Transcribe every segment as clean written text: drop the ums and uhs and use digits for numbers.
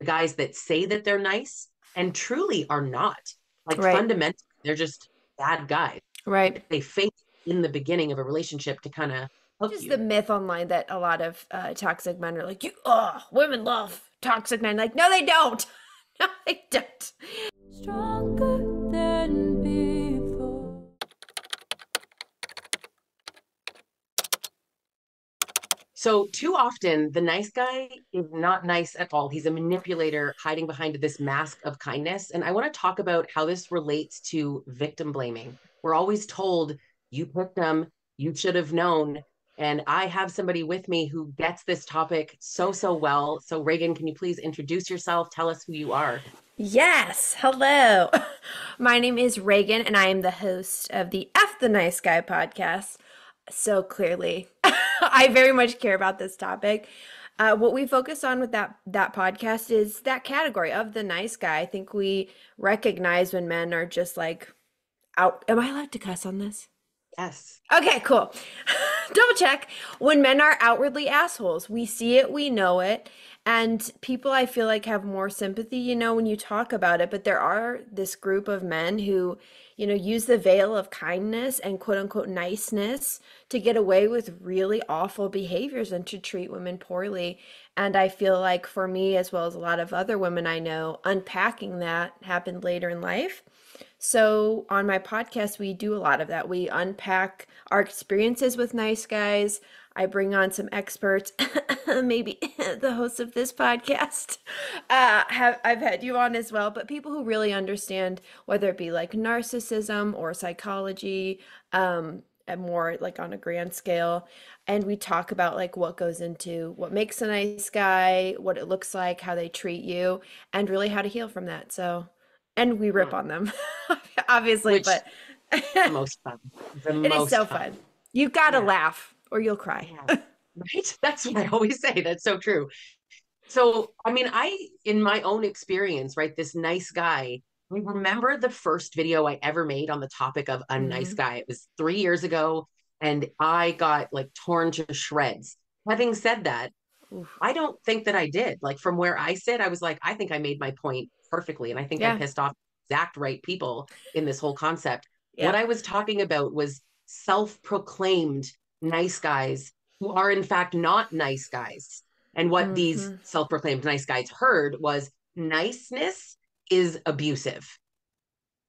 the guys that say that they're nice and truly are not. Like Right. fundamentally, they're just bad guys. Right. They fake in the beginning of a relationship to kind of hook Just the you. myth online that a lot of toxic men are like, you, oh, women love toxic men. Like, no, they don't. No, they don't. Stronger than before. So too often, the nice guy is not nice at all. He's a manipulator hiding behind this mask of kindness. And I want to talk about how this relates to victim blaming. We're always told, you picked them, you should have known. And I have somebody with me who gets this topic so, so well. So, Regan, can you please introduce yourself? Tell us who you are. Yes, hello. My name is Reagan, and I am the host of the F the Nice Guy podcast. So clearly, I very much care about this topic. What we focus on with that podcast is that category of the nice guy. I think we recognize when men are just like out. Am I allowed to cuss on this? Yes. Okay, cool. Double check. When men are outwardly assholes, we see it, we know it, and people I feel like have more sympathy, when you talk about it, but there are this group of men who, use the veil of kindness and quote unquote niceness to get away with really awful behaviors and to treat women poorly. And I feel like for me, as well as a lot of other women I know, unpacking that happened later in life. So on my podcast, we do a lot of that. We unpack our experiences with nice guys. I bring on some experts, maybe the host of this podcast. I've had you on as well, but people who really understand whether it be like narcissism or psychology, and more like on a grand scale. And we talk about like what goes into what makes a nice guy, what it looks like, how they treat you, and really how to heal from that. So, and we rip Mm. on them, obviously, Which but the most fun. The it is most so fun. fun. You've got to Yeah. laugh or you'll cry. Yeah. Right. That's what I always say. That's so true. So, I mean, in my own experience, right, this nice guy, I remember the first video I ever made on the topic of a nice Hmm. guy. It was 3 years ago, and I got like torn to shreds. Having said that, Oof. I don't think that I did. Like from where I sit, I was like, I think I made my point perfectly. And I think I Yeah. pissed off exact right people in this whole concept. What Yeah. I was talking about was self-proclaimed nice guys who are in fact not nice guys. And what these Hmm. self-proclaimed nice guys heard was niceness is abusive.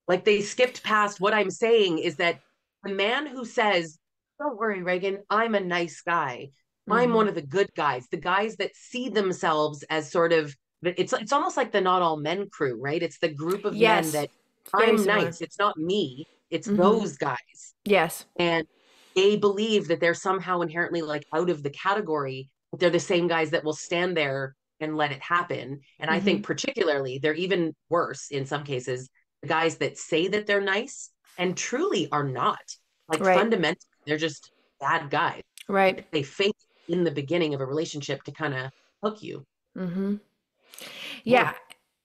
Like they skipped past what I'm saying is that the man who says, don't worry, Reagan, I'm a nice guy. I'm one Hmm. of the good guys, the guys that see themselves as sort of it's almost like the not all men crew, right? It's the group of men Yes. that It's very I'm similar. nice. It's not me, it's Hmm. those guys. Yes. And they believe that they're somehow inherently like out of the category, but they're the same guys that will stand there and let it happen. And I Hmm. think particularly they're even worse in some cases, the guys that say that they're nice and truly are not. Like Right. fundamentally, they're just bad guys. Right. They fake in the beginning of a relationship to kind of hook you. Hmm. Yeah.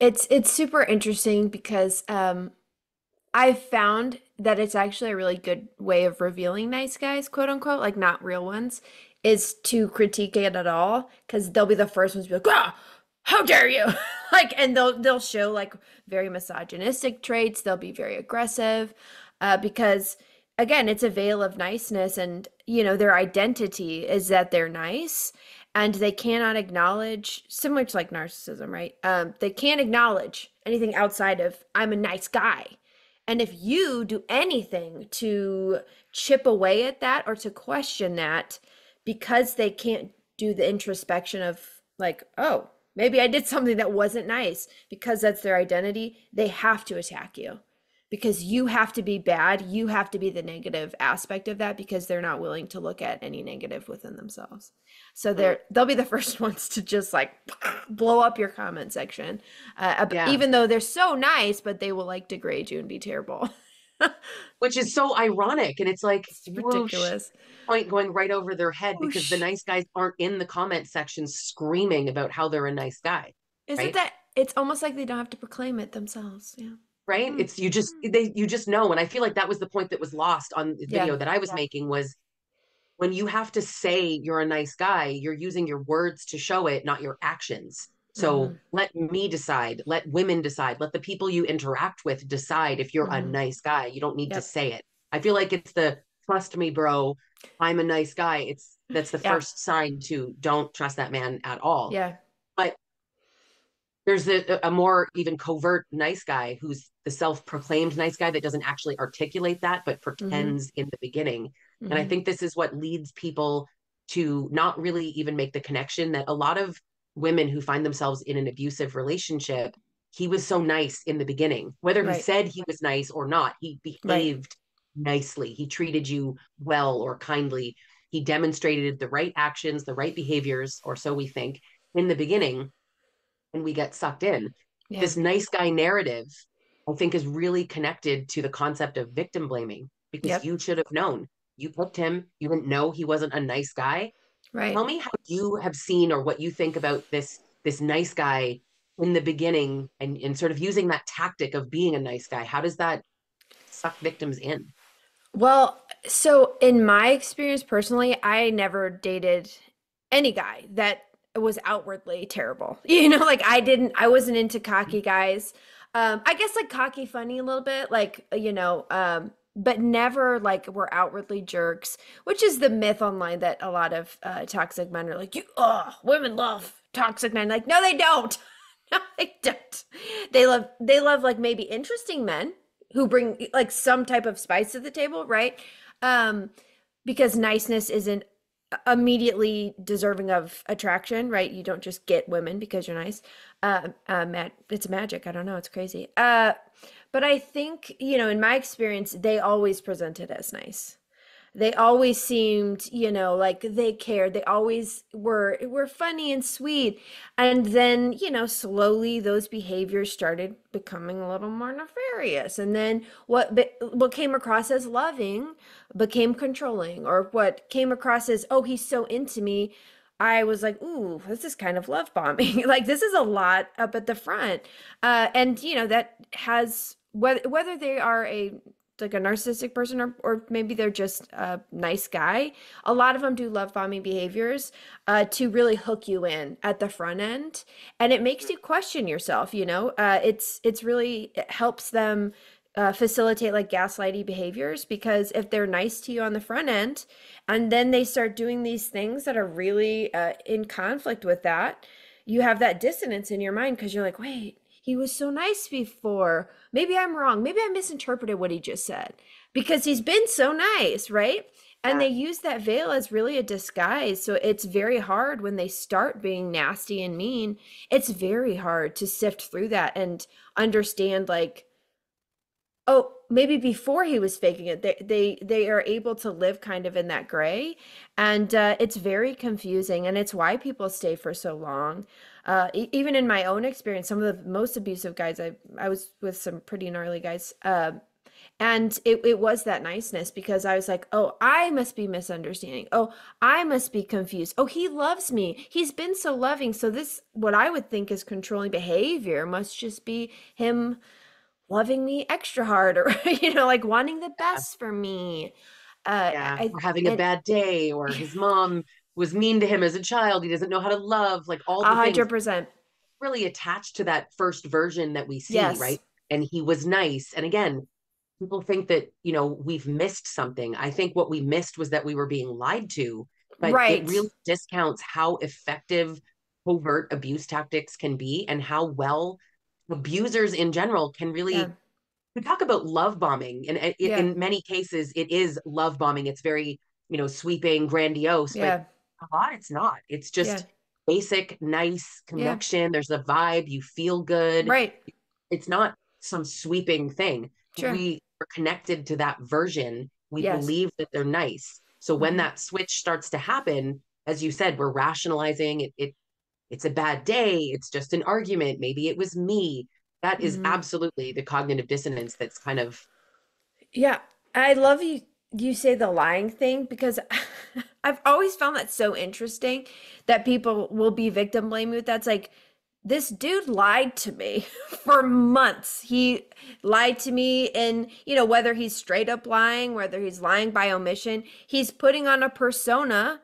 Yeah. It's super interesting because I've found that it's actually a really good way of revealing nice guys, quote unquote, like not real ones, is to critique it at all because they'll be the first ones to be like, ah, how dare you? Like, and they'll show like very misogynistic traits. They'll be very aggressive, because again, it's a veil of niceness, and their identity is that they're nice, and they cannot acknowledge, similar to like narcissism, right? They can't acknowledge anything outside of I'm a nice guy. And if you do anything to chip away at that or to question that, because they can't do the introspection of like, oh, maybe I did something that wasn't nice, because that's their identity, they have to attack you. Because you have to be bad, you have to be the negative aspect of that, because they're not willing to look at any negative within themselves. So Mm. they'll be the first ones to just like blow up your comment section, Yeah. even though they're so nice, but they will like degrade you and be terrible. Which is so ironic. And it's like, It's whoosh, ridiculous. point going right over their head because the Whoosh. nice guys aren't in the comment section screaming about how they're a nice guy, Isn't right? that, it's almost like they don't have to proclaim it themselves. Yeah. Right? Hmm. It's you just know. And I feel like that was the point that was lost on the Yeah. video that I was making was when you have to say you're a nice guy, you're using your words to show it, not your actions. So let me decide, let women decide, let the people you interact with decide if you're a Mm-hmm. nice guy. You don't need to Yep. say it. I feel like it's the trust me, bro. I'm a nice guy. That's the Yeah. first sign to don't trust that man at all. Yeah. But there's a more even covert nice guy who's the self-proclaimed nice guy that doesn't actually articulate that but Mm-hmm. pretends in the beginning. And I Mm-hmm. think this is what leads people to not really even make the connection that a lot of women who find themselves in an abusive relationship, he was so nice in the beginning, whether he Right. said he was nice or not, he Right. behaved nicely, he treated you well or kindly, he demonstrated the right actions, the right behaviors, or so we think, in the beginning, and we get sucked in. Yeah. This nice guy narrative, I think, is really connected to the concept of victim blaming because Yep. you should have known. You picked him, you didn't know he wasn't a nice guy. Right. Tell me how you have seen or what you think about this nice guy in the beginning and sort of using that tactic of being a nice guy. How does that suck victims in? Well, so in my experience personally, I never dated any guy that was outwardly terrible. Like I wasn't into cocky guys. I guess like cocky funny a little bit, like, but never like were outwardly jerks, which is the myth online that a lot of toxic men are like, women love toxic men. Like, no, they don't. No, they don't. They love like maybe interesting men who bring like some type of spice to the table, right? Um, because niceness isn't immediately deserving of attraction, right? You don't just get women because you're nice. It's magic. I don't know. It's crazy. But I think, in my experience, they always presented as nice. They always seemed, like they cared. They always were funny and sweet. And then, slowly those behaviors started becoming a little more nefarious. And then what came across as loving became controlling, or what came across as, oh, he's so into me. I was like, ooh, this is kind of love bombing. Like this is a lot up at the front. And that has whether they are like a narcissistic person, or maybe they're just a nice guy. A lot of them do love bombing behaviors to really hook you in at the front end, and it makes you question yourself. It helps them facilitate like gaslighty behaviors, because if they're nice to you on the front end and then they start doing these things that are really in conflict with that, you have that dissonance in your mind because you're like, wait, he was so nice before. Maybe I'm wrong. Maybe I misinterpreted what he just said because he's been so nice, right? And Yeah. they use that veil as really a disguise. So it's very hard when they start being nasty and mean. It's very hard to sift through that and understand, like, oh, maybe before he was faking it. They are able to live kind of in that gray, and it's very confusing, and it's why people stay for so long. Even in my own experience, some of the most abusive guys, I was with some pretty gnarly guys, and it was that niceness, because I was like, oh, I must be misunderstanding. Oh, I must be confused. Oh, he loves me. He's been so loving. So this, what I would think is controlling behavior, must just be him loving me extra hard, or like wanting the best for me. Yeah, I or having a and bad day, or his mom was mean to him as a child. He doesn't know how to love, like all a the things hundred percent. really attached to that first version that we see, Yes. right? And he was nice. And again, people think that, we've missed something. I think what we missed was that we were being lied to, but it Right. really discounts how effective covert abuse tactics can be and how well abusers in general can Yeah. really. We talk about love bombing, and Yeah. in many cases it is love bombing. It's very, sweeping, grandiose, but Yeah. a lot it's not. It's Yeah. just basic nice Yeah. connection. There's a vibe, you feel good. Right. It's not some sweeping thing. Sure. We are connected to that version. We Yes. believe that they're nice. So when Hmm. that switch starts to happen, as you said, we're rationalizing it's a bad day. It's just an argument. Maybe it was me. That is Hmm. absolutely the cognitive dissonance that's kind of. Yeah. I love you say the lying thing, because I've always found that so interesting that people will be victim blaming with that's like, this dude lied to me for months. He lied to me, and whether he's straight up lying, whether he's lying by omission, he's putting on a persona.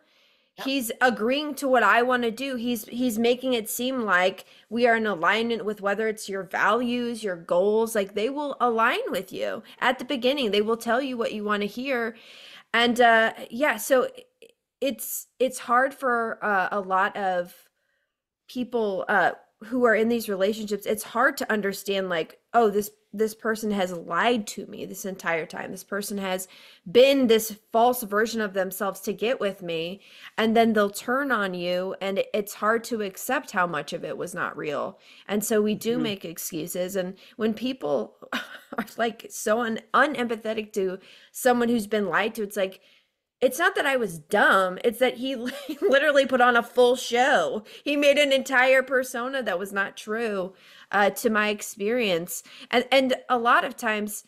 Yep. He's agreeing to what I want to do. He's making it seem like we are in alignment with whether it's your values, your goals, like they will align with you at the beginning. They will tell you what you want to hear. And yeah, so it's hard for a lot of people who are in these relationships. It's hard to understand, like, oh, this person has lied to me this entire time. This person has been this false version of themselves to get with me, and then they'll turn on you, and it's hard to accept how much of it was not real. And so we do Mhm. make excuses. And when people are like so unempathetic to someone who's been lied to, it's like, it's not that I was dumb. It's that he literally put on a full show. He made an entire persona that was not true to my experience. And a lot of times,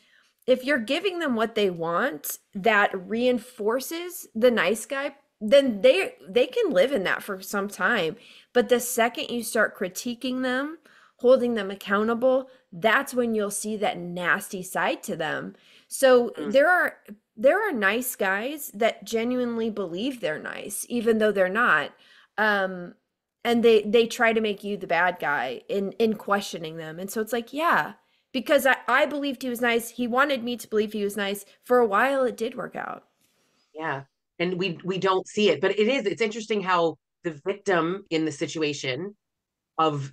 if you're giving them what they want, that reinforces the nice guy, then they can live in that for some time. But the second you start critiquing them, holding them accountable, that's when you'll see that nasty side to them. So Mhm. there are nice guys that genuinely believe they're nice, even though they're not. Um, and they try to make you the bad guy in questioning them. And so it's like, yeah, because I believed he was nice. He wanted me to believe he was nice. For a while, it did work out. Yeah. And we don't see it, but it's interesting how the victim in the situation of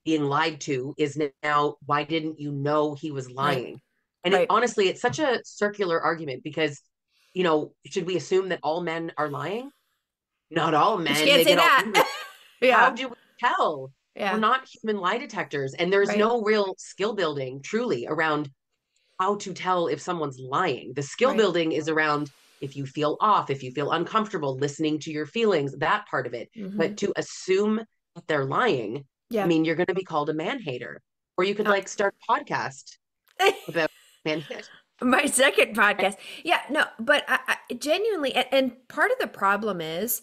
being lied to is now, why didn't you know he was Right. lying? And Right. honestly, it's such a circular argument because, should we assume that all men are lying? Not all But you men. can't They say get all that. How Yeah. do we tell? We're Yeah. not human lie detectors. And there's Right. no real skill building truly around how to tell if someone's lying. The skill Right. building is around if you feel off, if you feel uncomfortable, listening to your feelings, that part of it. Mm-hmm. But to assume that they're lying, I Yeah. mean, you're going to be called a man hater. Or you could like start a podcast about man hate. My second podcast. Yeah, no, but I genuinely, and part of the problem is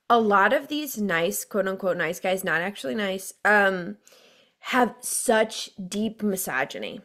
a lot of these nice, quote unquote, nice guys, not actually nice, have such deep misogyny.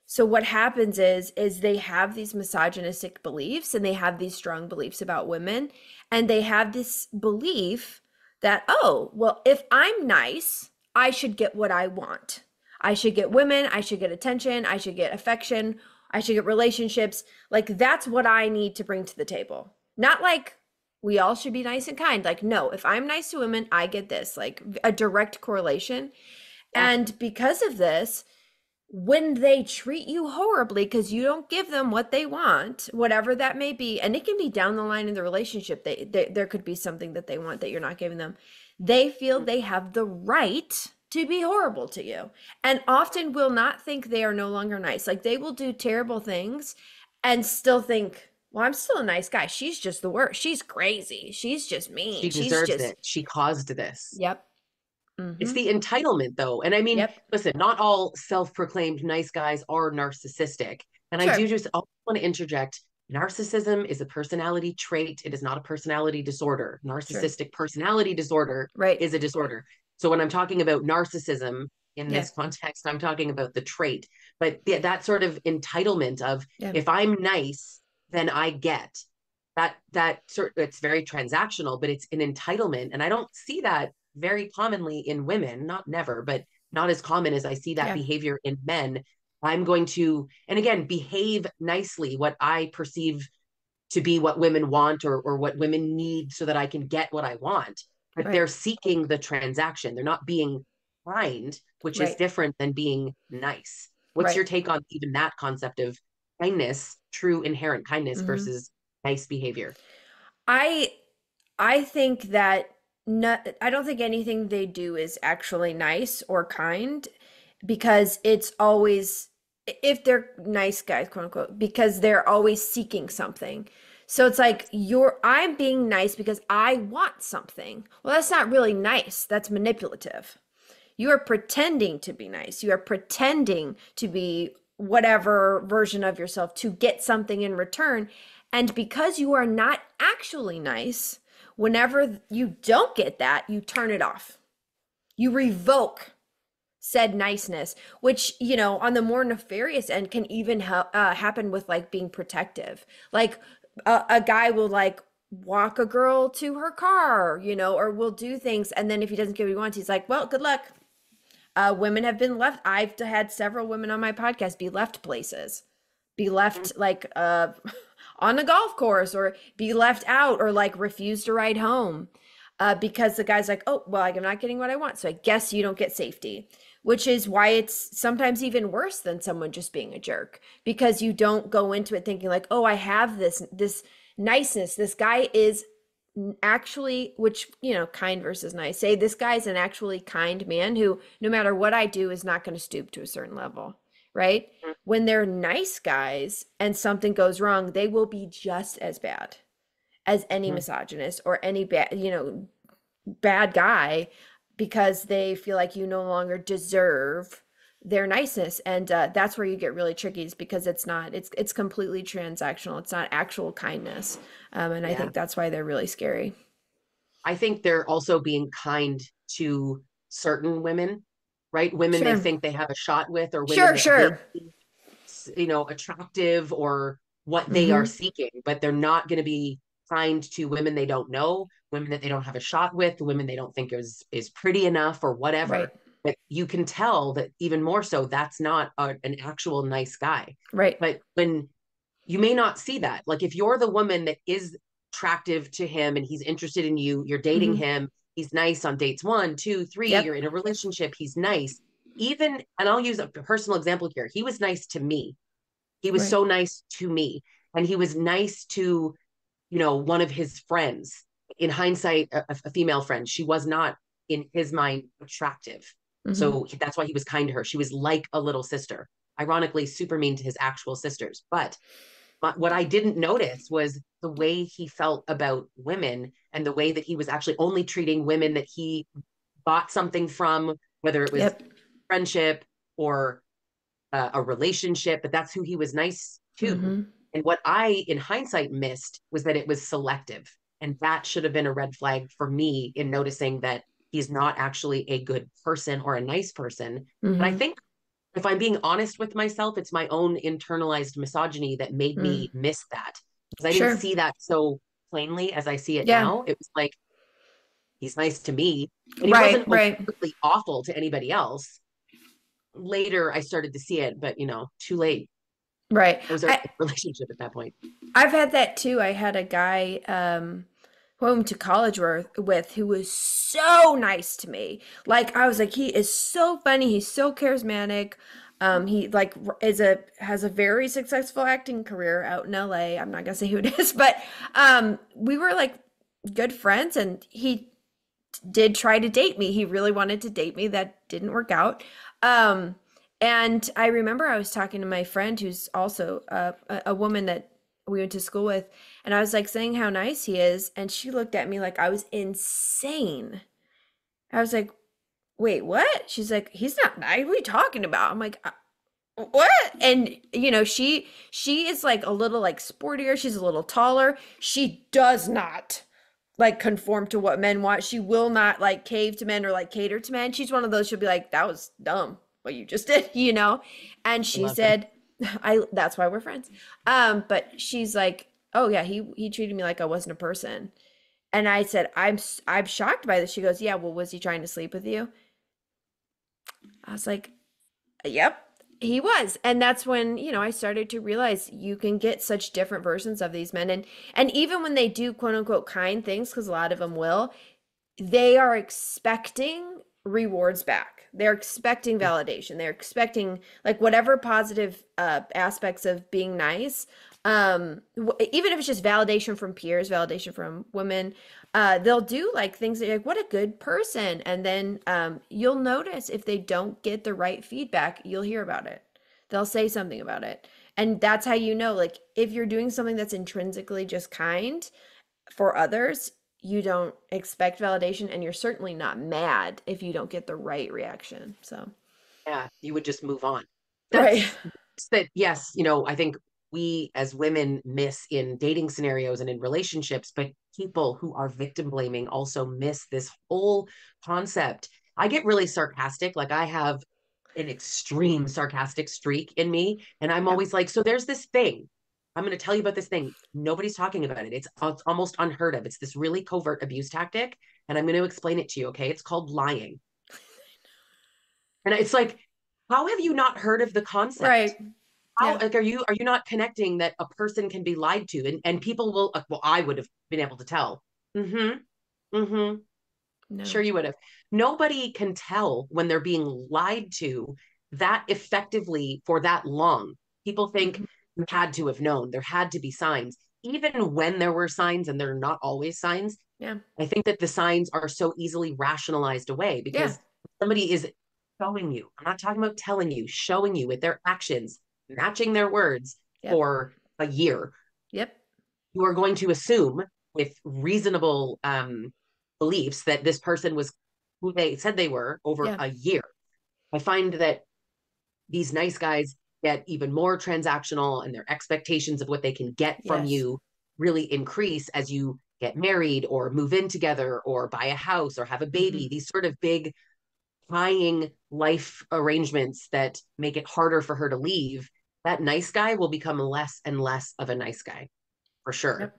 So what happens is they have these misogynistic beliefs, and they have these strong beliefs about women, and they have this belief that, oh, well, if I'm nice, I should get what I want. I should get women, I should get attention, I should get affection, I should get relationships. Like, that's what I need to bring to the table. Not like we all should be nice and kind. Like, no, if I'm nice to women, I get this, like a direct correlation. Yeah. And because of this, when they treat you horribly because you don't give them what they want, whatever that may be, and it can be down the line in the relationship, there could be something that they want that you're not giving them, they feel they have the right to be horrible to you, and often will not think they are no longer nice. Like, they will do terrible things and still think, well, I'm still a nice guy. She's just the worst. She's crazy. She's just She mean. She's deserves just, it. She caused this. yep. It's Mm-hmm. the entitlement, though. And I mean, Yep. listen, not all self proclaimed nice guys are narcissistic. And I do Sure. just want to interject, narcissism is a personality trait, it is not a personality disorder. Sure. Narcissistic personality disorder Right. is a disorder. So when I'm talking about narcissism in Yeah. this context, I'm talking about the trait. But that sort of entitlement of, Yeah. if I'm nice, then I get that sort. It's very transactional, but it's an entitlement, and I don't see that very commonly in women. Not never, but not as common as I see that Yeah. behavior in men. I'm going to, and again, behave nicely, what I perceive to be what women want, or what women need, so that I can get what I want. But Right. they're seeking the transaction. They're not being kind, which is Right. different than being nice. What's Right. your take on even that concept of kindness, true inherent kindness Mm-hmm. versus nice behavior? I I think that I don't think anything they do is actually nice or kind, because it's always, if they're nice guys, quote unquote, because they're always seeking something. So it's like, I'm being nice because I want something. Well, that's not really nice. That's manipulative. You are pretending to be nice. You are pretending to be whatever version of yourself to get something in return. And because you are not actually nice, whenever you don't get that, you turn it off. You revoke said niceness, which, on the more nefarious end, can even happen with like being protective. Like a guy will like walk a girl to her car, you know, or will do things. And then if he doesn't get what he wants, he's like, well, good luck. Women have been left. I've had several women on my podcast be left places, be left like on a golf course, or be left out, or like refuse to ride home because the guy's like, oh, well, I'm not getting what I want. So I guess you don't get safety, which is why it's sometimes even worse than someone just being a jerk, because you don't go into it thinking like, oh, I have this niceness. This guy is actually, which, you know, kind versus nice, say this guy's an actually kind man who no matter what I do is not going to stoop to a certain level, right? When they're nice guys and something goes wrong, they will be just as bad as any misogynist or any bad, you know, bad guy, because they feel like you no longer deserve their niceness. And that's where you get really tricky, is because it's completely transactional. It's not actual kindness. And I think that's why they're really scary. I think they're also being kind to certain women, right? Women they Sure. think they have a shot with, or women Sure, that they, sure. you know, attractive or what they are Mm-hmm. seeking, but they're not going to be kind to women they don't know, women that they don't have a shot with, women they don't think is pretty enough or Right. whatever. But you can tell that even more so, that's not an actual nice guy. Right. But when you may not see that, like if you're the woman that is attractive to him and he's interested in you, you're dating Mm-hmm. him, he's nice on dates 1, 2, 3, you're Yep. in a relationship, he's nice. Even, and I'll use a personal example here, he was nice to me. He was Right. so nice to me. And he was nice to, you know, one of his friends. In hindsight, a female friend, she was not in his mind attractive. Mm-hmm. So that's why he was kind to her. She was like a little sister, ironically super mean to his actual sisters. But what I didn't notice was the way he felt about women, and the way that he was actually only treating women that he bought something from, whether it was Yep. friendship or a relationship, but that's who he was nice to. Mm-hmm. And what I, in hindsight, missed was that it was selective. And that should have been a red flag for me in noticing that he's not actually a good person or a nice person. But I Mm-hmm. think if I'm being honest with myself, it's my own internalized misogyny that made Mm. me miss that, because I didn't Sure. see that so plainly as I see it Yeah. now. It was like, he's nice to me, and he Right. wasn't Right. overtly awful to anybody else. Later, I started to see it, but you know, too late. Right. I was already in a relationship at that point. I've had that too. I had a guy who I went to college with who was so nice to me. Like I was like, he is so funny. He's so charismatic. He like has a very successful acting career out in LA. I'm not gonna say who it is, but we were like good friends, and he did try to date me. He really wanted to date me. That didn't work out. Um, and I remember I was talking to my friend who's also a woman that we went to school with, and I was like saying how nice he is, and she looked at me like I was insane. I was like, "Wait, what?" She's like, "He's not nice. What are you talking about?" I'm like, "What?" And you know, she is like a little like sportier. She's a little taller. She does not like conform to what men want. She will not like cave to men or like cater to men. She's one of those, she'll be like, that was dumb what you just did, you know? And I she love it. said, that's why we're friends. But she's like, oh yeah, he treated me like I wasn't a person. And I said, I'm shocked by this. She goes, yeah, well, was he trying to sleep with you? I was like, yep, he was. And that's when, you know, I started to realize you can get such different versions of these men. And even when they do quote unquote kind things, because a lot of them will, they are expecting rewards back. They're expecting validation. They're expecting like whatever positive aspects of being nice. Even if it's just validation from peers, validation from women, they'll do like things that you're like, what a good person. And then you'll notice if they don't get the right feedback, you'll hear about it. They'll say something about it. And that's how you know, like, if you're doing something that's intrinsically just kind for others, you don't expect validation, and you're certainly not mad if you don't get the right reaction. So, Yeah, you would just move on. right. That, yes, you know, I think we as women miss in dating scenarios and in relationships, but people who are victim blaming also miss this whole concept. I get really sarcastic. Like I have an extreme sarcastic streak in me. And I'm Yeah. always like, so there's this thing. I'm going to tell you about this thing. Nobody's talking about it. It's almost unheard of. It's this really covert abuse tactic. And I'm going to explain it to you. Okay. It's called lying. And it's like, how have you not heard of the concept? Right. How Yeah. like are you not connecting that a person can be lied to and people will well, I would have been able to tell. Mm-hmm. Mm-hmm. Sure No. you would have. Nobody can tell when they're being lied to that effectively for that long. People think Hmm. you had to have known. There had to be signs. Even when there were signs, and they're not always signs, Yeah. I think that the signs are so easily rationalized away Yeah. because somebody is showing you. I'm not talking about telling you, showing you with their actions, matching their words Yep. for a year. Yep. You are going to assume with reasonable beliefs that this person was who they said they were over Yeah. a year. I find that these nice guys get even more transactional and their expectations of what they can get from Yes. you really increase as you get married or move in together or buy a house or have a Hmm. baby. These sort of big tying life arrangements that make it harder for her to leave. That nice guy will become less and less of a nice guy for sure. Yep.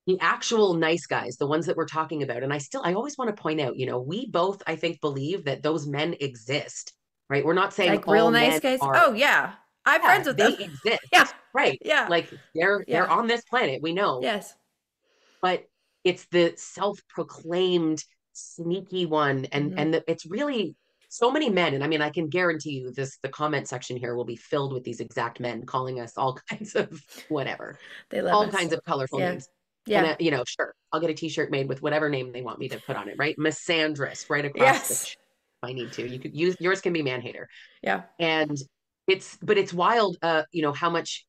The actual nice guys, the ones that we're talking about, and I always want to point out, we both, I think, believe that those men exist, right? We're not saying Like real all nice men guys. are, Oh yeah. I'm yeah, friends with they them. Yeah. exist, right? Yeah. Like they're Yeah. on this planet, we know, Yes. but it's the self-proclaimed sneaky one, and Hmm. it's really so many men, and I mean, I can guarantee you this, the comment section here will be filled with these exact men calling us all kinds of whatever, They love all us. kinds of colorful Yeah. names. And, Yeah. sure, I'll get a t-shirt made with whatever name they want me to put on it, right? Misandrist right across the Yes. if I need to. You could use yours, can be man hater. Yeah. And it's wild, how much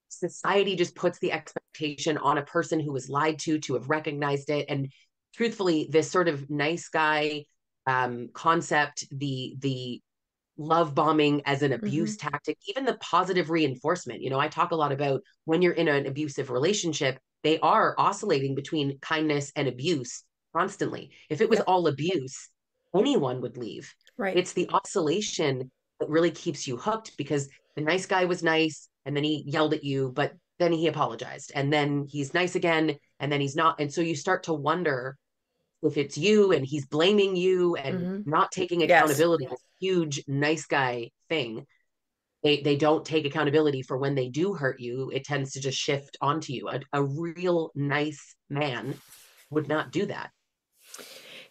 society just puts the expectation on a person who was lied to have recognized it. And truthfully, this sort of nice guy concept, the love bombing as an Hmm. abuse tactic, even the positive reinforcement. I talk a lot about when you're in an abusive relationship, they are oscillating between kindness and abuse constantly. If it was Yep. all abuse, anyone would leave. Right. It's the oscillation that really keeps you hooked because the nice guy was nice and then he yelled at you, but then he apologized and then he's nice again and then he's not. And so you start to wonder if it's you and he's blaming you and Hmm. not taking Yes. accountability, this huge nice guy thing. They don't take accountability for when they do hurt you. It tends to just shift onto you. A real nice man would not do that.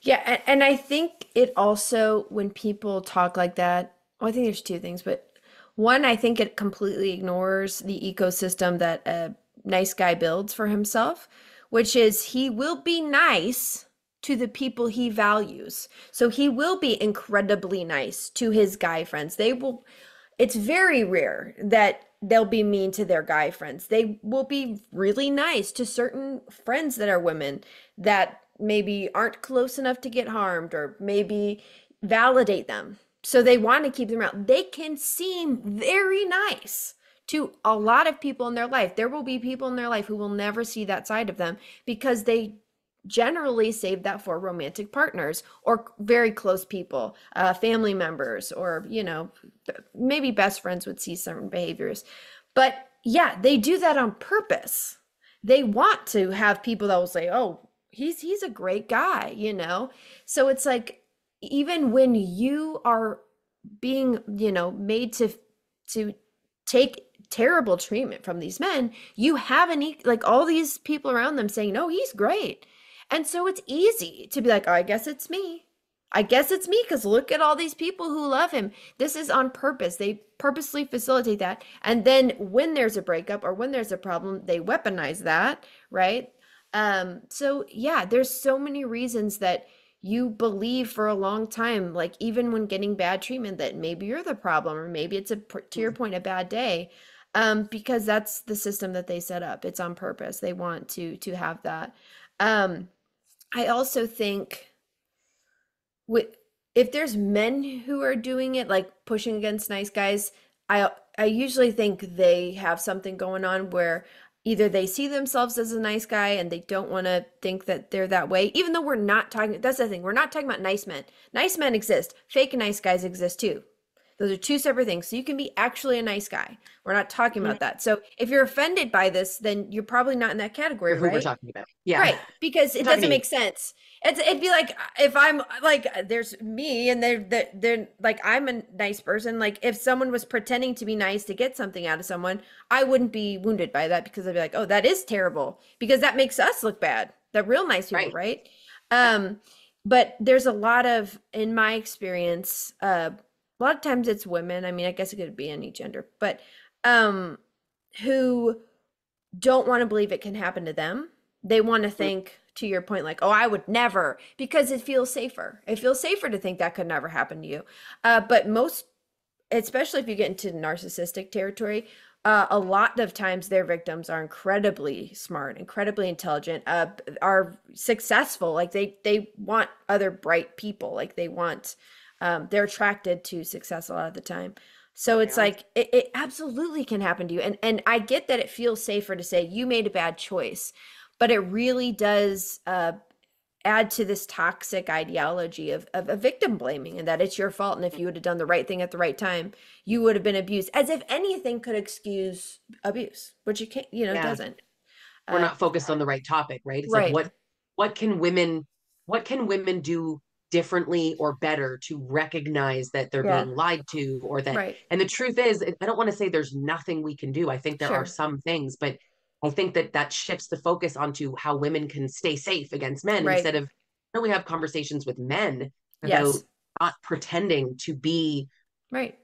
Yeah, and I think it also, when people talk like that, well, I think there's two things, but one, I think it completely ignores the ecosystem that a nice guy builds for himself, which is he will be nice to the people he values. So he will be incredibly nice to his guy friends. It's very rare that they'll be mean to their guy friends. They will be really nice to certain friends that are women that maybe aren't close enough to get harmed or maybe validate them. So they want to keep them around. They can seem very nice to a lot of people in their life. There will be people in their life who will never see that side of them because they generally save that for romantic partners or very close people, family members, or, maybe best friends would see certain behaviors. But yeah, they do that on purpose. They want to have people that will say, "Oh, he's a great guy." So it's like even when you are being, made to take terrible treatment from these men, you have like all these people around them saying, "No, he's great." And so it's easy to be like, "Oh, I guess it's me. I guess it's me because look at all these people who love him." This is on purpose. They purposely facilitate that. And then when there's a breakup or when there's a problem, they weaponize that, right? So yeah, there's so many reasons that you believe for a long time, like even when getting bad treatment, that maybe you're the problem, or maybe it's to your point, a bad day, because that's the system that they set up. It's on purpose. They want to have that. Um, I also think with if there's men who are doing it, like pushing against nice guys, I usually think they have something going on where either they see themselves as a nice guy and they don't want to think that they're that way, even though we're not talking, that's the thing, we're not talking about nice men. Nice men exist. Fake nice guys exist too. Those are two separate things. So you can be actually a nice guy. We're not talking Mhm. about that. So if you're offended by this, then you're probably not in that category, Or who we're right? talking about. Yeah. Right, because We're it talking doesn't to you. make sense. It'd be like if I'm like, there's me and they're like, I'm a nice person. Like if someone was pretending to be nice to get something out of someone, I wouldn't be wounded by that because I'd be like, oh, that is terrible because that makes us look bad. The real nice people, Right. right? Yeah. Um, but there's a lot of, in my experience, a lot of times it's women. I mean, I guess it could be any gender, but um, who don't want to believe it can happen to them. They want to Mm. think, to your point, like, oh, I would never, because it feels safer. It feels safer to think that could never happen to you. But most, especially if you get into narcissistic territory, a lot of times their victims are incredibly smart, incredibly intelligent, are successful. Like they want other bright people. Like they want, they're attracted to success a lot of the time. So it's Yeah. like it absolutely can happen to you. And I get that it feels safer to say you made a bad choice, but it really does add to this toxic ideology of victim blaming and that it's your fault. And if you would have done the right thing at the right time, you would have been abused, as if anything could excuse abuse, which you can't, Yeah. doesn't. We're Uh, not focused on the right topic, right? It's like right. what can women do differently or better to recognize that they're Yeah. being lied to, or that, Right. and the truth is, I don't want to say there's nothing we can do. I think there are Sure. some things, but I think that that shifts the focus onto how women can stay safe against men, Right. instead of, we have conversations with men about Yes. not pretending to be Right.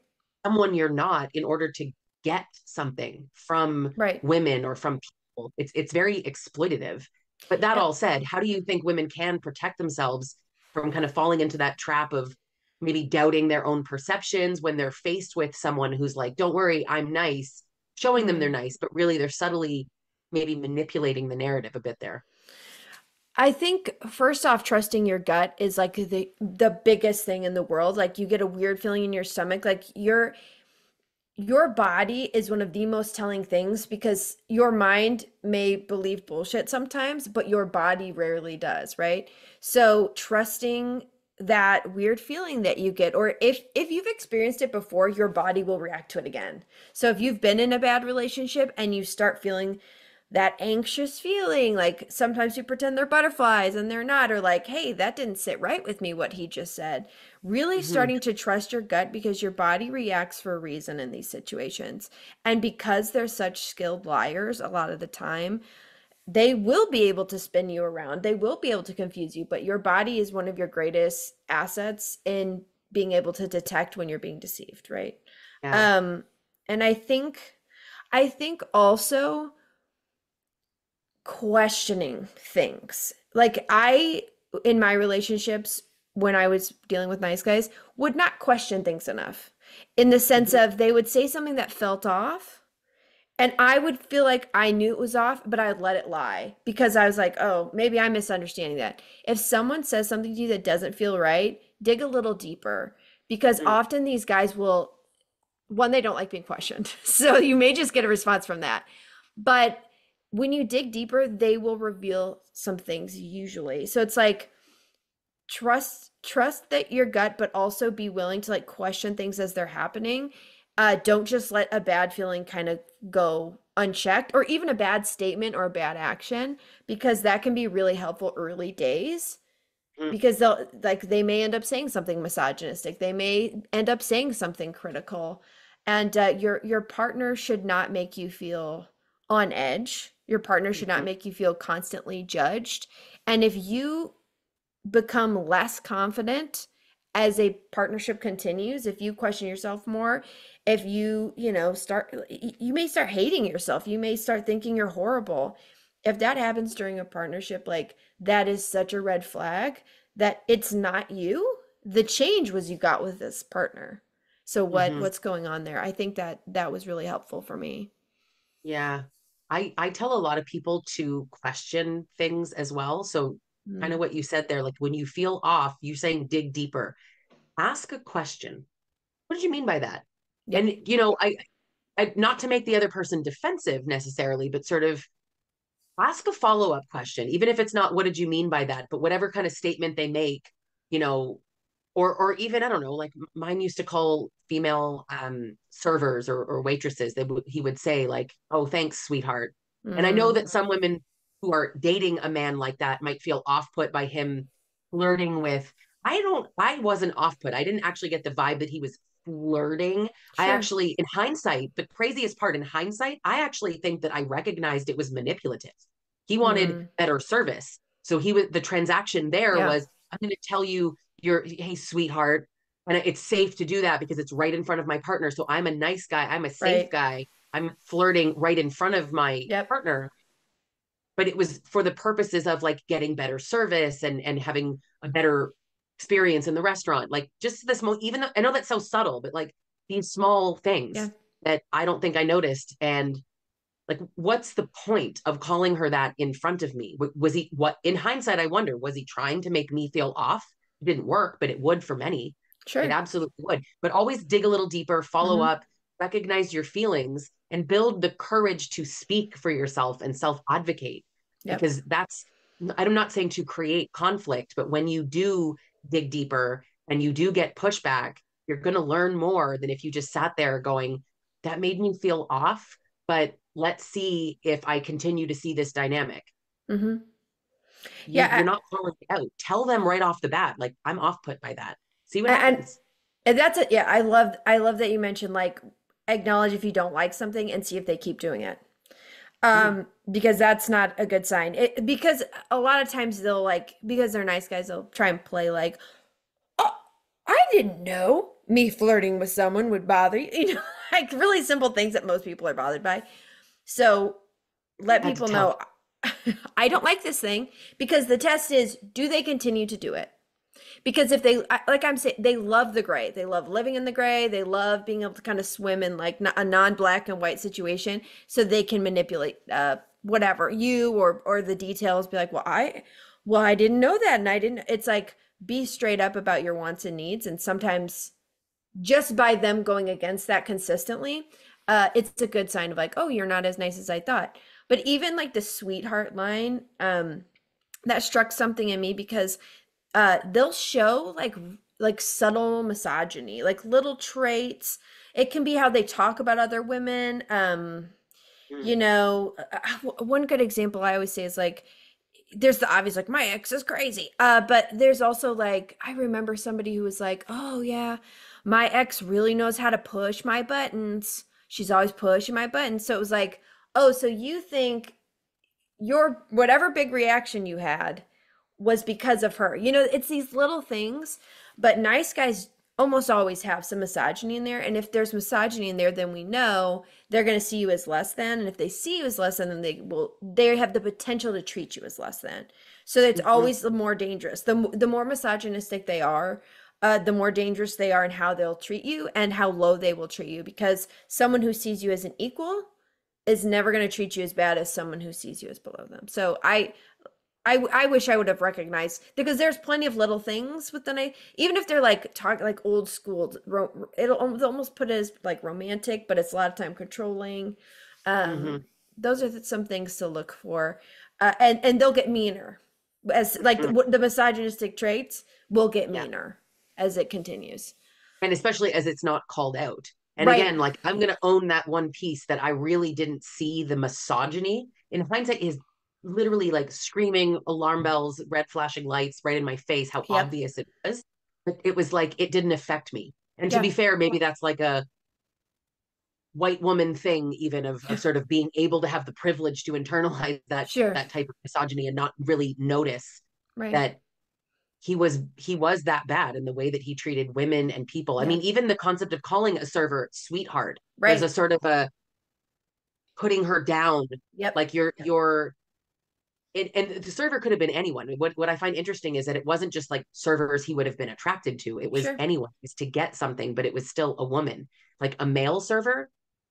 someone you're not in order to get something from Right. women or from people. It's very exploitative. But that Yeah. all said, how do you think women can protect themselves from kind of falling into that trap of maybe doubting their own perceptions when they're faced with someone who's like, don't worry, I'm nice, showing them they're Mm. nice, but really they're subtly maybe manipulating the narrative a bit there. I think first off, trusting your gut is like the biggest thing in the world. Like you get a weird feeling in your stomach, like your body is one of the most telling things because your mind may believe bullshit sometimes, but your body rarely does, right? So trusting that weird feeling that you get, or if you've experienced it before, your body will react to it again. So if you've been in a bad relationship and you start feeling that anxious feeling, like sometimes you pretend they're butterflies and they're not, or like, hey, that didn't sit right with me, what he just said. Really Mm-hmm. starting to trust your gut because your body reacts for a reason in these situations. And because they're such skilled liars, a lot of the time, they will be able to spin you around. They will be able to confuse you, but your body is one of your greatest assets in being able to detect when you're being deceived, right? Yeah. Um, and I think also questioning things. Like in my relationships, when I was dealing with nice guys, would not question things enough in the sense Mm-hmm. of they would say something that felt off. And I would feel like I knew it was off, but I'd let it lie because I was like, oh, maybe I'm misunderstanding that. If someone says something to you that doesn't feel right, dig a little deeper because Mm-hmm. often these guys will, one, they don't like being questioned. So you may just get a response from that. But when you dig deeper, they will reveal some things usually. So it's like trust that your gut, but also be willing to like question things as they're happening. Don't just let a bad feeling kind of go unchecked, or even a bad statement or a bad action, because that can be really helpful early days because they may end up saying something misogynistic, they may end up saying something critical, and your partner should not make you feel on edge. Your partner should not Mm-hmm. make you feel constantly judged. And if you become less confident as a partnership continues, if you question yourself more, if you may start hating yourself, you may start thinking you're horrible. If that happens during a partnership, like that is such a red flag that it's not you. The change was you got with this partner. So Mm-hmm. what's going on there? I think that was really helpful for me. Yeah. I tell a lot of people to question things as well. So kind of Mm, what you said there, like when you feel off, you saying dig deeper. Ask a question. What did you mean by that? yeah. And I not to make the other person defensive necessarily, but sort of ask a follow-up question, even if it's not what did you mean by that, but whatever kind of statement they make, you know, or even I don't know, like mine used to call female servers or waitresses. He would say like, "Oh, thanks, sweetheart." And I know Mm, that some women who are dating a man like that might feel off put by him flirting with. I wasn't off put. I didn't actually get the vibe that he was flirting. I sure. actually, in hindsight, the craziest part in hindsight, I actually think that I recognized it was manipulative. He wanted Mm, better service. So the transaction there yeah, was, I'm going to tell you hey, sweetheart. And it's safe to do that because it's right in front of my partner. So I'm a nice guy. I'm a safe right. guy. I'm flirting right in front of my Yep. partner. But it was for the purposes of like getting better service and having a better experience in the restaurant. Like just this, even though I know that's so subtle, but like these small Yeah. things that I don't think I noticed. And like, what's the point of calling her that in front of me? Was he, what, in hindsight, I wonder, was he trying to make me feel off? It didn't work, but it would for many. It Sure. absolutely would. But always dig a little deeper, follow Hmm. up, recognize your feelings, and build the courage to speak for yourself and self advocate. Yep. Because I'm not saying to create conflict, but when you do dig deeper and you do get pushback, you're going to learn more than if you just sat there going, that made me feel off, but let's see if I continue to see this dynamic. Hmm. You're Yeah. not calling it out. Tell them right off the bat, like, I'm off put by that. See what And happens. and that's it. Yeah, I love that you mentioned like acknowledge if you don't like something and see if they keep doing it. Mm, Because that's not a good sign. Because a lot of times they'll like because they're nice guys, they'll try and play like, "Oh, I didn't know me flirting with someone would bother you." You know, like really simple things that most people are bothered by. So I let had to people tell. know I don't like this thing because the test is do they continue to do it? Because if they, like I'm saying, they love the gray. They love living in the gray. They love being able to kind of swim in like a non-black and white situation, so they can manipulate whatever you or the details. Be like, well, I didn't know that, and I didn't. It's like be straight up about your wants and needs, and sometimes just by them going against that consistently, it's a good sign of like, oh, you're not as nice as I thought. But even like the sweetheart line, that struck something in me because they'll show like subtle misogyny, like little traits. It can be how they talk about other women. Mm, You know, one good example I always say is like there's the obvious like my ex is crazy. But there's also like I remember somebody who was like, "Oh yeah, my ex really knows how to push my buttons. She's always pushing my buttons." So it was like, "Oh, so you think your whatever big reaction you had was because of her." You know, it's these little things, but nice guys almost always have some misogyny in there. And if there's misogyny in there, then we know they're going to see you as less than. And if they see you as less than, then they have the potential to treat you as less than. So it's mhm, always the more dangerous. The more misogynistic they are, the more dangerous they are in how they'll treat you and how low they will treat you. Because someone who sees you as an equal is never going to treat you as bad as someone who sees you as below them. So I wish I would have recognized because there's plenty of little things with the night, even if they're like talk like old school. It'll almost put it as like romantic, but it's a lot of time controlling. mhm, Those are some things to look for, and they'll get meaner as like mhm. the misogynistic traits will get Yeah. meaner as it continues. And especially as it's not called out. And Right. again, like I'm going to own that one piece that I really didn't see the misogyny. In hindsight, is literally like screaming alarm bells, red flashing lights right in my face, how Yep. obvious it was. But it was like it didn't affect me. And to Yeah. be fair, maybe that's like a white woman thing, even of Yeah. sort of being able to have the privilege to internalize Sure. that type of misogyny and not really notice Right. that he was that bad in the way that he treated women and people. I Yeah. mean, even the concept of calling a server sweetheart, there's a Right. sort of a putting her down, Yep. like you're and the server could have been anyone. What I find interesting is that it wasn't just like servers he would have been attracted to. It was Sure. anyone. It's to get something, but it was still a woman. Like a male server,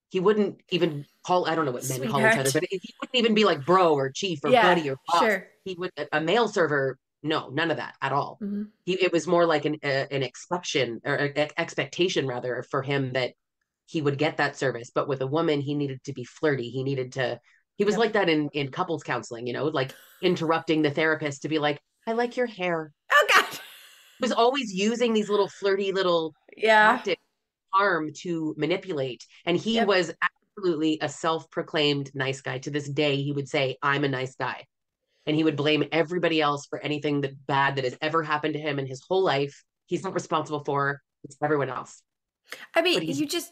he wouldn't even call, I don't know what men call each other, Sweetheart. but he wouldn't even be like bro or chief or Yeah. buddy or boss. Sure. He would, a male server, no, none of that at all. Hmm. It was more like an expectation or expectation rather for him that he would get that service. But with a woman, he needed to be flirty. He was Yep. like that in couples counseling, like interrupting the therapist to be like, I like your hair. Oh God. was always using these little flirty little Yeah. tactics, harm to manipulate. And he Yep. was absolutely a self-proclaimed nice guy. To this day, he would say, I'm a nice guy. And he would blame everybody else for anything that bad that has ever happened to him in his whole life. He's not responsible for. It's everyone else. I mean, But he's you just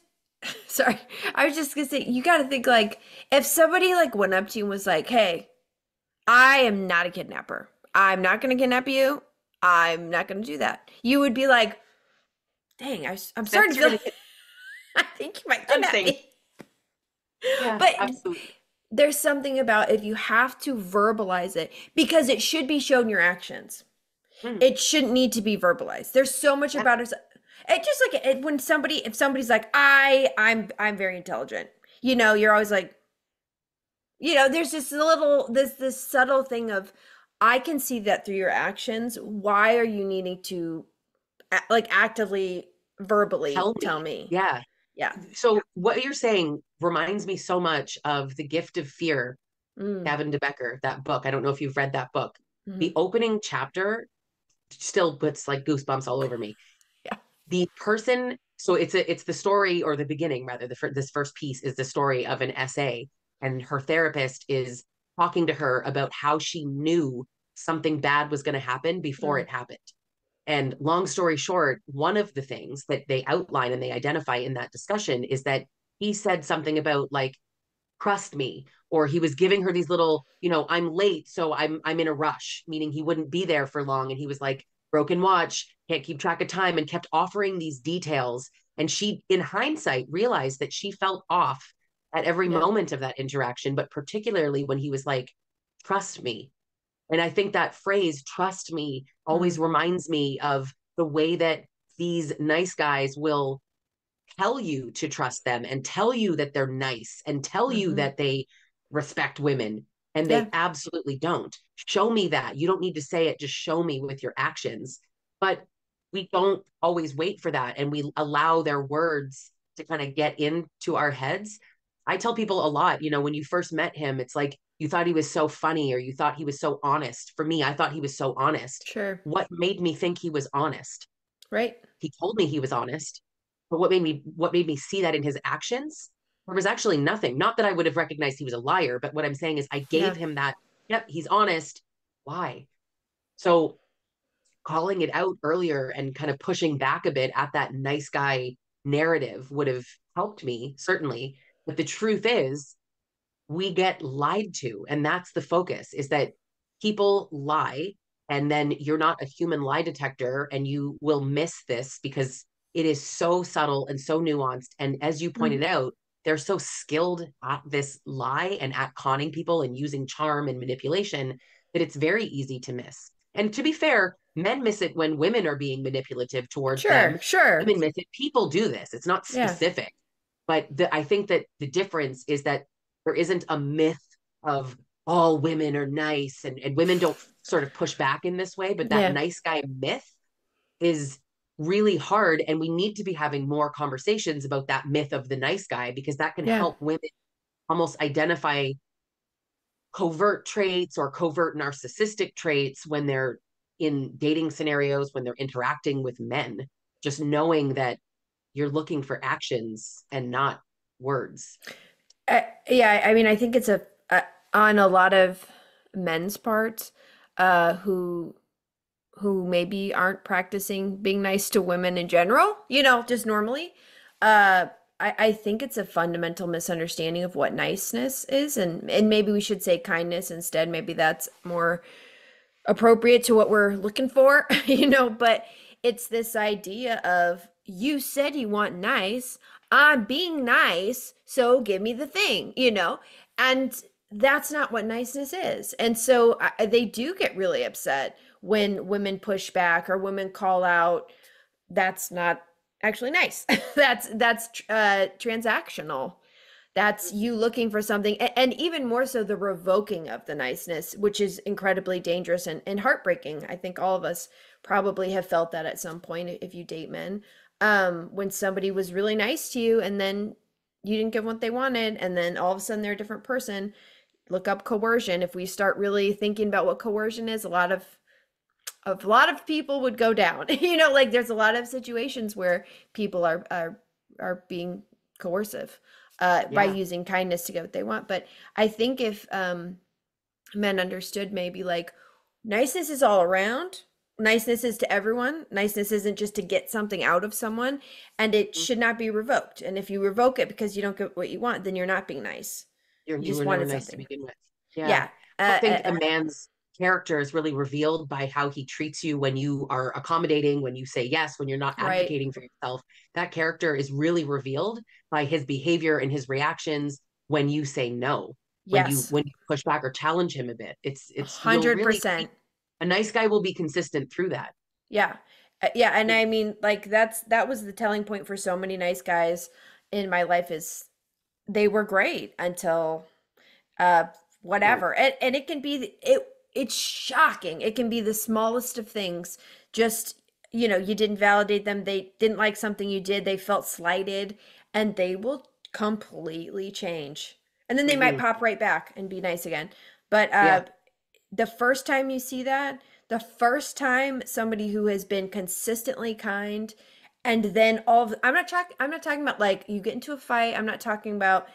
sorry. I was just gonna say you got to think like if somebody like went up to you and was like, "Hey, I am not a kidnapper. I'm not gonna kidnap you. I'm not gonna do that." You would be like, "Dang, I'm starting next to you're feel. gonna get I think you might kidnap something. me." Yeah, But absolutely. there's something about if you have to verbalize it because it should be shown in your actions. Mm, It shouldn't need to be verbalized. There's so much yeah, about it. It just like when somebody, if somebody's like, I'm very intelligent. You're always like, there's this subtle thing of, I can see that through your actions. Why are you needing to like actively, verbally tell tell me. me? Yeah. Yeah. So what you're saying reminds me so much of The Gift of Fear, Mm, Gavin DeBecker, that book. I don't know if you've read that book. hmm. The opening chapter still puts like goosebumps all over me. Yeah. The person, so it's the story, or the beginning rather, this first piece is the story of an essay, and her therapist is talking to her about how she knew something bad was going to happen before Mm, it happened. And long story short, one of the things that they outline and they identify in that discussion is that he said something about like, trust me, or he was giving her these little, I'm late, so I'm in a rush, meaning he wouldn't be there for long. And he was like, broken watch, can't keep track of time, and kept offering these details. And she, in hindsight, realized that she felt off at every yeah. moment of that interaction, but particularly when he was like, trust me. And I think that phrase, trust me, Mm, always reminds me of the way that these nice guys will tell you to trust them and tell you that they're nice and tell you hmm. that they respect women. And Yeah. they absolutely don't. Show me that. You don't need to say it, just show me with your actions. But we don't always wait for that. And we allow their words to kind of get into our heads. I tell people a lot, when you first met him, it's like you thought he was so funny or you thought he was so honest. For me, I thought he was so honest. Sure. What made me think he was honest? Right. He told me he was honest, but what made me see that in his actions? There was actually nothing. Not that I would have recognized he was a liar, but what I'm saying is I gave Yeah. him that, yep, he's honest. Why? So calling it out earlier and kind of pushing back a bit at that nice guy narrative would have helped me, certainly. But the truth is, we get lied to. And that's the focus, is that people lie, and then you're not a human lie detector, and you will miss this because it is so subtle and so nuanced. And as you Mm, pointed out, they're so skilled at this lie and at conning people and using charm and manipulation that it's very easy to miss. And to be fair, men miss it when women are being manipulative towards sure. them. Sure. Women miss it. People do this. It's not Yeah. specific. But I think that the difference is that there isn't a myth of all women are nice, and women don't sort of push back in this way, but that Yeah. nice guy myth is really hard, and we need to be having more conversations about that myth of the nice guy, because that can Yeah. help women almost identify covert traits or covert narcissistic traits when they're in dating scenarios, when they're interacting with men, just knowing that you're looking for actions and not words. Yeah, I mean, I think it's on a lot of men's parts, who maybe aren't practicing being nice to women in general, just normally. Uh, I think it's a fundamental misunderstanding of what niceness is, and maybe we should say kindness instead. Maybe that's more appropriate to what we're looking for, but it's this idea of, you said you want nice, I'm being nice, so give me the thing, and that's not what niceness is. And so they do get really upset when women push back or women call out, that's not actually nice. That's transactional. That's you looking for something, and even more so the revoking of the niceness, which is incredibly dangerous and heartbreaking. I think all of us probably have felt that at some point if you date men. When somebody was really nice to you and then you didn't get what they wanted, and then all of a sudden they're a different person. Look up coercion. If we start really thinking about what coercion is, a lot of a lot of people would go down. You know, like there's a lot of situations where people are being coercive by Yeah, using kindness to get what they want. But I think if men understood maybe like niceness is all around, niceness is to everyone, niceness isn't just to get something out of someone, and it mhm. should not be revoked. And if you revoke it because you don't get what you want, then you're not being nice. You You just were never wanted nice to something. begin with. Yeah. Yeah. I think a man's character is really revealed by how he treats you when you are accommodating, when you say yes, when you're not Right. advocating for yourself. That character is really revealed by his behavior and his reactions when you say no, Yes. when you push back or challenge him a bit. It's you'll really see 100%. a nice guy will be consistent through that. Yeah. Yeah, and I mean like that was the telling point for so many nice guys in my life is they were great until uh Yeah. whatever. And it can be it's shocking. It can be the smallest of things. Just, you know, you didn't validate them. They didn't like something you did. They felt slighted and they will completely change. And then they might Hmm. pop right back and be nice again. But Yeah. the first time you see that, the first time somebody who has been consistently kind and then I'm not talking about like you get into a fight. I'm not talking about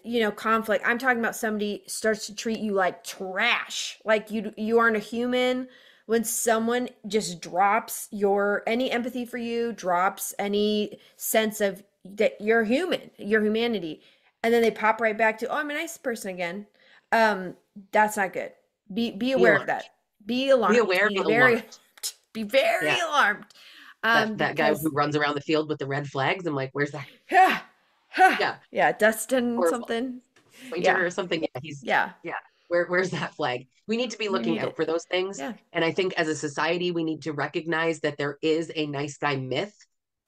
you know, conflict. I'm talking about somebody starts to treat you like trash. Like you aren't a human. When someone just drops your any empathy for you, drops any sense of that you're human, your humanity, and then they pop right back to, oh, I'm a nice person again. Um, that's not good. Be Be aware of alarmed. that. Be Be alarmed. aware, Be be very alarmed. be very Yeah. alarmed. That guy who Because runs around the field with the red flags. I'm like, where's that? yeah, Yeah. yeah, Dustin Or something. pointer Yeah, or something. Yeah, he's yeah, yeah. Where's that flag? We need to be you looking need out it. for those things. Yeah, And I think as a society, we need to recognize that there is a nice guy myth.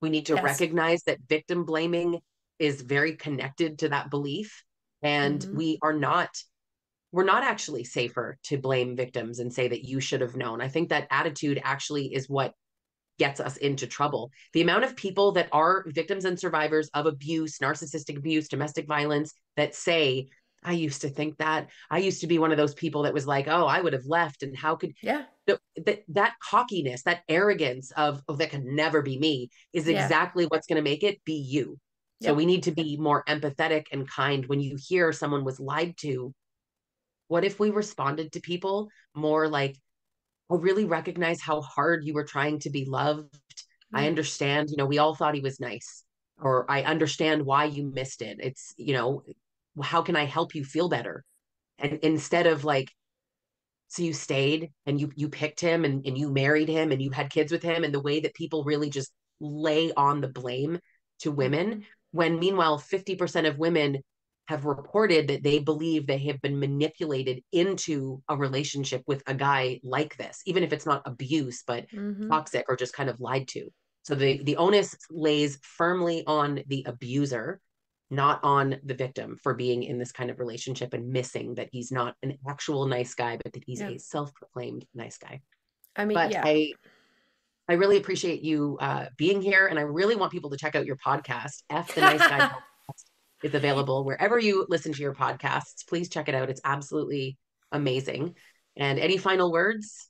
We need to yes. recognize that victim blaming is very connected to that belief. And Mm-hmm. we're not actually safer to blame victims and say that you should have known. I think that attitude actually is what gets us into trouble. The amount of people that are victims and survivors of abuse, narcissistic abuse, domestic violence that say, I used to think that. I used to be one of those people that was like, oh, I would have left. And how could Yeah, that cockiness, that arrogance of, oh, that could never be me is yeah, exactly what's going to make it be you. So yep. we need to be more empathetic and kind when you hear someone was lied to. What if we responded to people more like, I really recognize how hard you were trying to be loved. I Yeah, understand, we all thought he was nice, or I understand why you missed it. It's, how can I help you feel better? And instead of like, so you stayed and you picked him and you married him and you had kids with him, and the way that people really just lay on the blame to women, mm-hmm. when meanwhile 50% of women have reported that they believe they have been manipulated into a relationship with a guy like this, even if it's not abuse, but Mm-hmm. toxic or just kind of lied to. So the onus lays firmly on the abuser, not on the victim, for being in this kind of relationship and missing that he's not an actual nice guy, but that he's Yeah. a self-proclaimed nice guy. I mean, But yeah. I really appreciate you being here, and I really want people to check out your podcast. F the Nice Guy podcast is available wherever you listen to your podcasts. Please check it out. It's absolutely amazing. And any final words?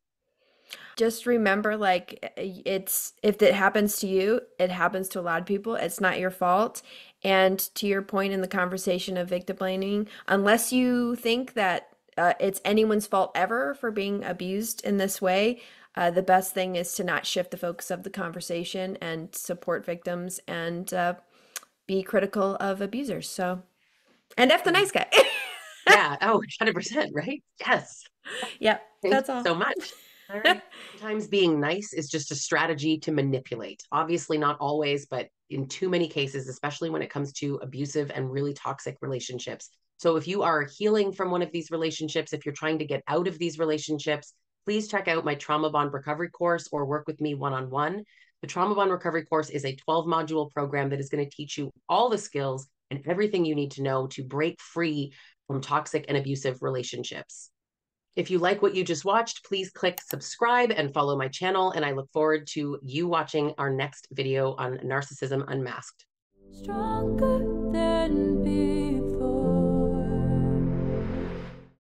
Just remember, like, it's if it happens to you, it happens to a lot of people. It's not your fault. And to your point in the conversation of victim blaming, unless you think that it's anyone's fault ever for being abused in this way, the best thing is to not shift the focus of the conversation and support victims and be critical of abusers. So, and F the nice guy. Yeah. Oh, 100%, right? Yes. Yep, Thank that's you all. so much. All right. Sometimes being nice is just a strategy to manipulate. Obviously, not always, but in too many cases, especially when it comes to abusive and really toxic relationships. So, if you are healing from one of these relationships, if you're trying to get out of these relationships, please check out my Trauma Bond Recovery course or work with me one on one. The Trauma Bond Recovery course is a 12 module program that is going to teach you all the skills and everything you need to know to break free from toxic and abusive relationships. If you like what you just watched, please click subscribe and follow my channel. And I look forward to you watching our next video on Narcissism Unmasked. Stronger than